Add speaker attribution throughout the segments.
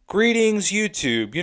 Speaker 1: Greetings, YouTube.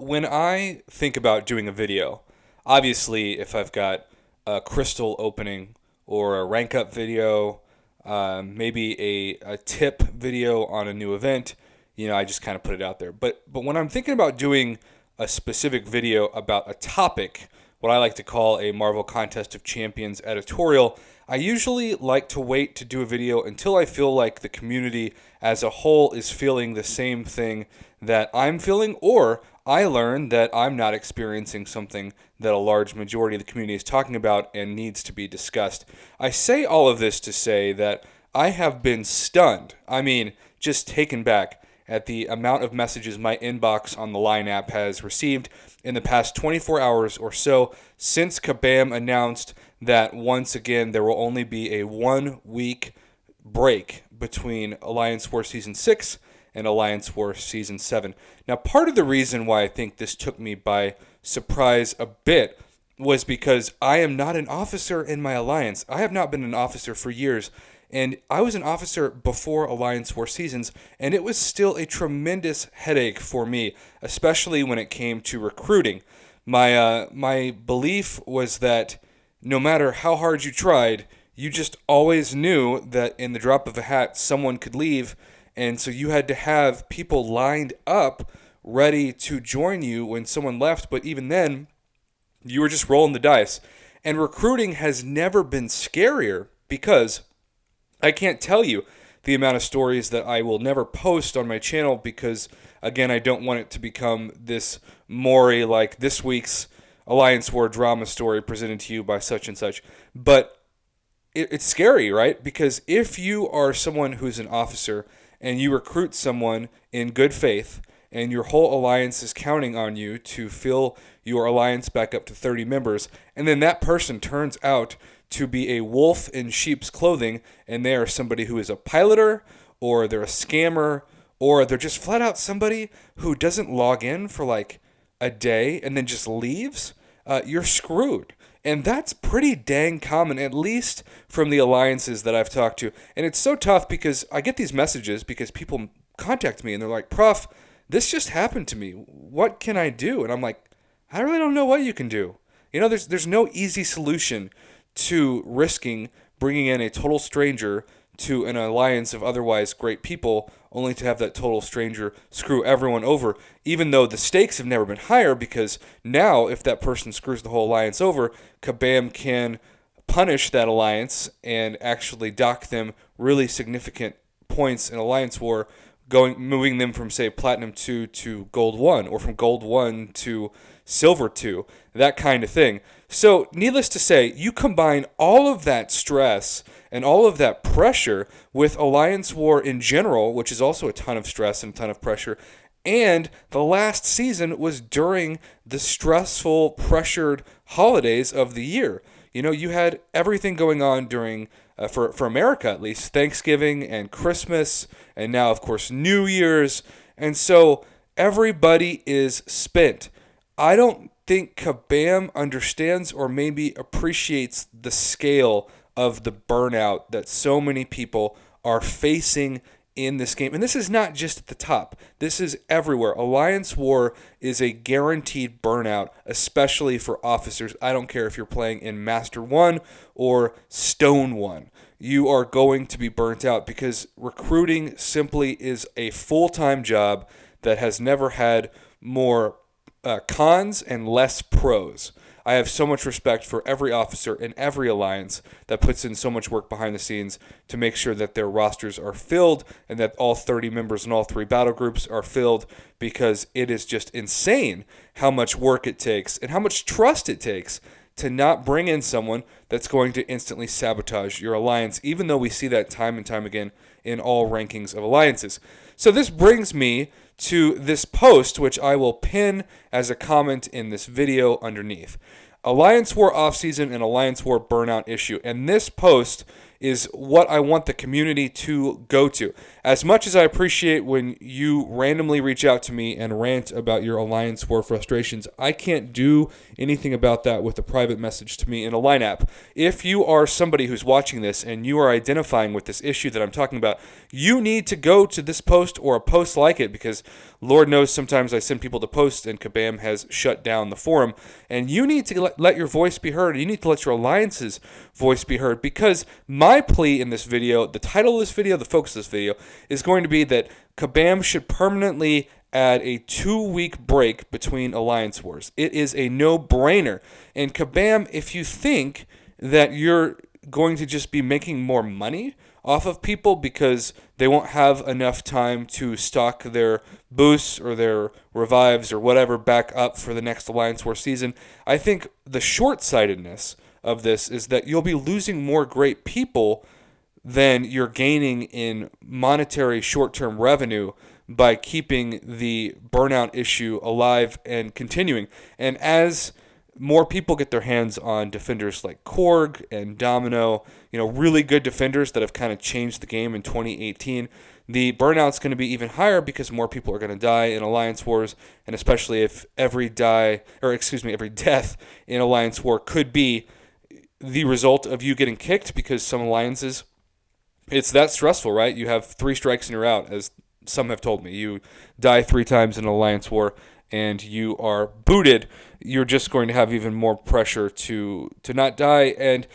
Speaker 1: When I think about doing a video, obviously, if I've got a crystal opening or a rank up video, maybe a tip video on a new event, I just kind of put it out there. But when I'm thinking about doing a specific video about a topic, what I like to call a Marvel Contest of Champions editorial, I usually like to wait to do a video until I feel like the community as a whole is feeling the same thing that I'm feeling, or I learn that I'm not experiencing something that a large majority of the community is talking about and needs to be discussed. I say all of this to say that I have been stunned. I mean, just taken back at the amount of messages my inbox on the Line app has received in the past 24 hours or so since Kabam announced that once again there will only be a 1 week break between Alliance War Season 6 and Alliance War Season 7. Now, part of the reason why I think this took me by surprise a bit was because I am not an officer in my alliance. I have not been an officer for years, and I was an officer before Alliance War Seasons, and it was still a tremendous headache for me, especially when it came to recruiting. My belief was that no matter how hard you tried, you just always knew that in the drop of a hat, someone could leave, and so you had to have people lined up ready to join you when someone left, but even then, you were just rolling the dice. And recruiting has never been scarier because I can't tell you the amount of stories that I will never post on my channel because, again, I don't want it to become this Maury like this week's Alliance War drama story presented to you by such and such. But it's scary, right? Because if you are someone who's an officer and you recruit someone in good faith and your whole alliance is counting on you to fill your alliance back up to 30 members, and then that person turns out to be a wolf in sheep's clothing, and they are somebody who is a piloter, or they're a scammer, or they're just flat out somebody who doesn't log in for like a day and then just leaves, you're screwed. And that's pretty dang common, at least from the alliances that I've talked to. And it's so tough because I get these messages because people contact me and they're like, Prof, this just happened to me. What can I do? And I'm like, I really don't know what you can do. There's no easy solution to risking bringing in a total stranger to an alliance of otherwise great people only to have that total stranger screw everyone over, even though the stakes have never been higher because now if that person screws the whole alliance over, Kabam can punish that alliance and actually dock them really significant points in Alliance War, moving them from, say, Platinum 2 to Gold 1, or from Gold 1 to Silver 2, that kind of thing. So, needless to say, you combine all of that stress and all of that pressure with Alliance War in general, which is also a ton of stress and a ton of pressure, and the last season was during the stressful, pressured holidays of the year. You had everything going on during, for America at least, Thanksgiving and Christmas, and now, of course, New Year's. And so everybody is spent. I don't think Kabam understands or maybe appreciates the scale of the burnout that so many people are facing in this game. And this is not just at the top. This is everywhere. Alliance War is a guaranteed burnout, especially for officers. I don't care if you're playing in Master 1 or Stone 1. You are going to be burnt out because recruiting simply is a full-time job that has never had more cons and less pros. I have so much respect for every officer in every alliance that puts in so much work behind the scenes to make sure that their rosters are filled and that all 30 members in all 3 battle groups are filled, because it is just insane how much work it takes and how much trust it takes to not bring in someone that's going to instantly sabotage your alliance, even though we see that time and time again in all rankings of alliances. So this brings me to this post, which I will pin as a comment in this video underneath. Alliance War Offseason and Alliance War Burnout issue. And this post is what I want the community to go to. As much as I appreciate when you randomly reach out to me and rant about your Alliance War frustrations, I can't do anything about that with a private message to me in a Line app. If you are somebody who's watching this and you are identifying with this issue that I'm talking about, you need to go to this post or a post like it, because Lord knows sometimes I send people to posts and Kabam has shut down the forum, and you need to let your voice be heard. You need to let your Alliance's voice be heard, because my plea in this video, the title of this video, the focus of this video, is going to be that Kabam should permanently add a 2-week break between Alliance Wars. It is a no-brainer. And Kabam, if you think that you're going to just be making more money off of people because they won't have enough time to stock their boosts or their revives or whatever back up for the next Alliance War season, I think the short-sightedness of this is that you'll be losing more great people than you're gaining in monetary short-term revenue by keeping the burnout issue alive and continuing. And as more people get their hands on defenders like Korg and Domino, really good defenders that have kind of changed the game in 2018, the burnout's going to be even higher because more people are going to die in Alliance Wars, and especially if every death in Alliance War could be the result of you getting kicked, because some alliances, it's that stressful, right? You have 3 strikes and you're out, as some have told me. You die 3 times in an Alliance War and you are booted. You're just going to have even more pressure to not die. And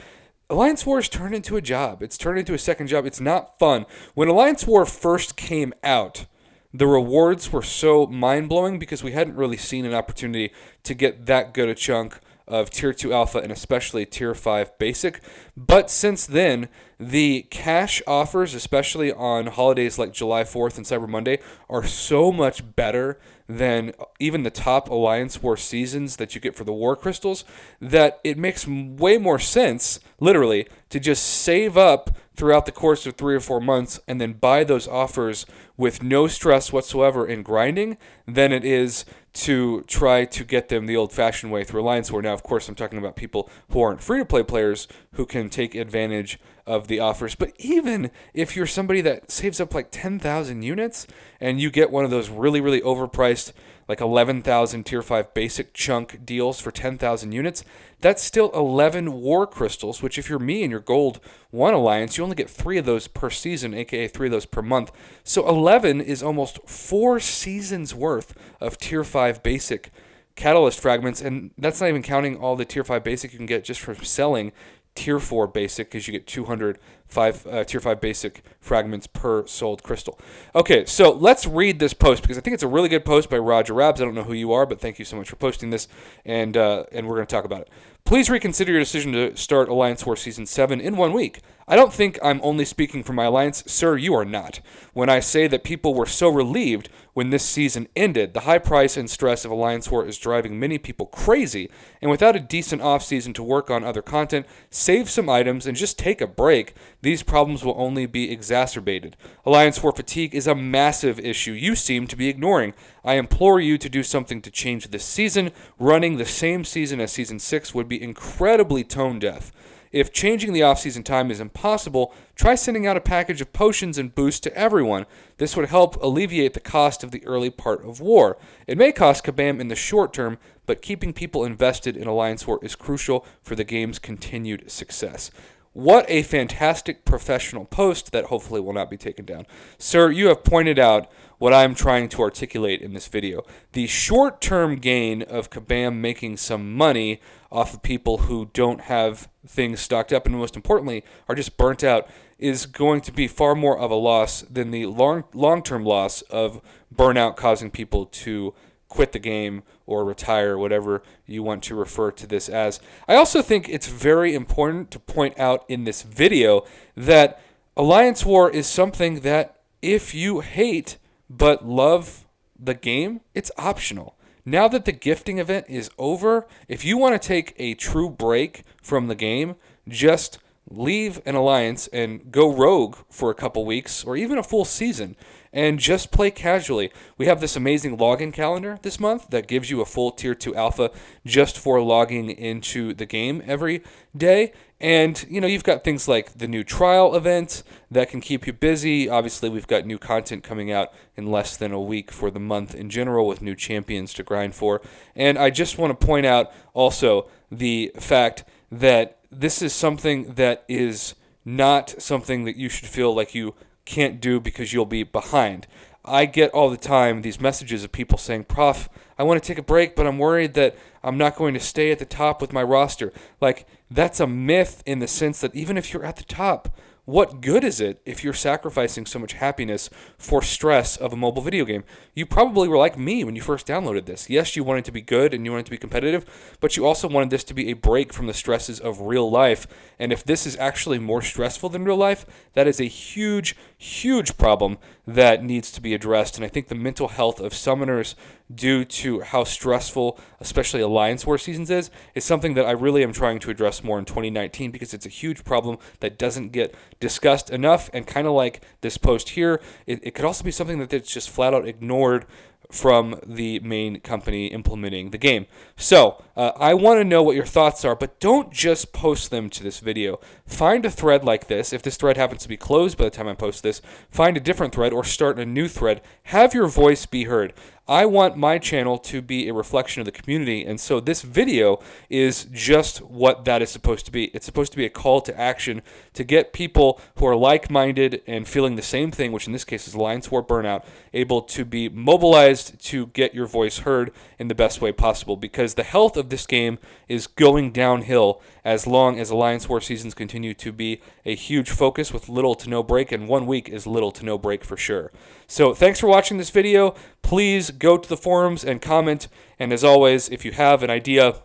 Speaker 1: Alliance Wars turned into a job. It's turned into a second job. It's not fun. When Alliance War first came out, the rewards were so mind-blowing because we hadn't really seen an opportunity to get that good a chunk of Tier 2 Alpha and especially Tier 5 Basic. But since then, the cash offers, especially on holidays like July 4th and Cyber Monday, are so much better than even the top Alliance War seasons that you get for the War Crystals, that it makes way more sense, literally, to just save up throughout the course of 3 or 4 months and then buy those offers with no stress whatsoever in grinding than it is to try to get them the old-fashioned way through Alliance War. Now, of course, I'm talking about people who aren't free-to-play players who can take advantage of the offers. But even if you're somebody that saves up like 10,000 units and you get one of those really, really overpriced, like 11,000 Tier 5 basic chunk deals for 10,000 units, that's still 11 War Crystals, which if you're me and you're Gold 1 Alliance, you only get 3 of those per season, aka 3 of those per month. So 11 is almost 4 seasons worth of Tier 5 basic Catalyst fragments, and that's not even counting all the Tier 5 basic you can get just from selling Tier 4 basic, because you get 205 Tier 5 basic fragments per sold crystal. Okay, so let's read this post, because I think it's a really good post by Roger Rabs. I don't know who you are, but thank you so much for posting this, and we're going to talk about it. Please reconsider your decision to start Alliance War Season 7 in 1 week. I don't think I'm only speaking for my alliance. Sir, you are not. When I say that people were so relieved when this season ended, the high price and stress of Alliance War is driving many people crazy, and without a decent off-season to work on other content, save some items, and just take a break, these problems will only be exacerbated. Alliance War fatigue is a massive issue you seem to be ignoring. I implore you to do something to change this season. Running the same season as Season 6 would be incredibly tone-deaf. If changing the off-season time is impossible, try sending out a package of potions and boosts to everyone. This would help alleviate the cost of the early part of war. It may cost Kabam in the short term, but keeping people invested in Alliance War is crucial for the game's continued success. What a fantastic professional post that hopefully will not be taken down. Sir, you have pointed out what I'm trying to articulate in this video. The short-term gain of Kabam making some money off of people who don't have things stocked up and most importantly are just burnt out is going to be far more of a loss than the long-term loss of burnout causing people to quit the game or retire, whatever you want to refer to this as. I also think it's very important to point out in this video that Alliance War is something that if you hate but love the game, it's optional. Now that the gifting event is over, if you want to take a true break from the game, just leave an alliance and go rogue for a couple weeks or even a full season and just play casually. We have this amazing login calendar this month that gives you a full tier 2 alpha just for logging into the game every day. And, you've got things like the new trial event that can keep you busy. Obviously, we've got new content coming out in less than a week for the month in general with new champions to grind for. And I just want to point out also the fact that this is something that is not something that you should feel like you can't do because you'll be behind. I get all the time these messages of people saying, Prof, I want to take a break, but I'm worried that I'm not going to stay at the top with my roster. Like, that's a myth in the sense that even if you're at the top, what good is it if you're sacrificing so much happiness for stress of a mobile video game? You probably were like me when you first downloaded this. Yes, you wanted to be good and you wanted to be competitive, but you also wanted this to be a break from the stresses of real life. And if this is actually more stressful than real life, that is a huge, huge problem that needs to be addressed. And I think the mental health of summoners due to how stressful, especially Alliance War seasons is something that I really am trying to address more in 2019 because it's a huge problem that doesn't get discussed enough. And kind of like this post here, it could also be something that's just flat out ignored from the main company implementing the game. So I want to know what your thoughts are, but don't just post them to this video. Find a thread like this. If this thread happens to be closed by the time I post this, find a different thread or start a new thread. Have your voice be heard. I want my channel to be a reflection of the community, and so this video is just what that is supposed to be. It's supposed to be a call to action to get people who are like-minded and feeling the same thing, which in this case is Alliance War Burnout, able to be mobilized to get your voice heard in the best way possible, because the health of this game is going downhill as long as Alliance War seasons continue to be a huge focus with little to no break, and 1 week is little to no break for sure. So thanks for watching this video. Please go to the forums and comment, and as always, if you have an idea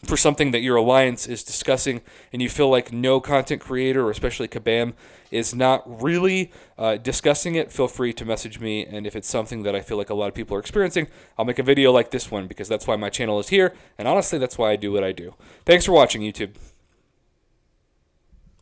Speaker 1: for something that your alliance is discussing and you feel like no content creator, or especially Kabam, is not really discussing it, feel free to message me, and if it's something that I feel like a lot of people are experiencing, I'll make a video like this one, because that's why my channel is here, and honestly, that's why I do what I do. Thanks for watching, YouTube.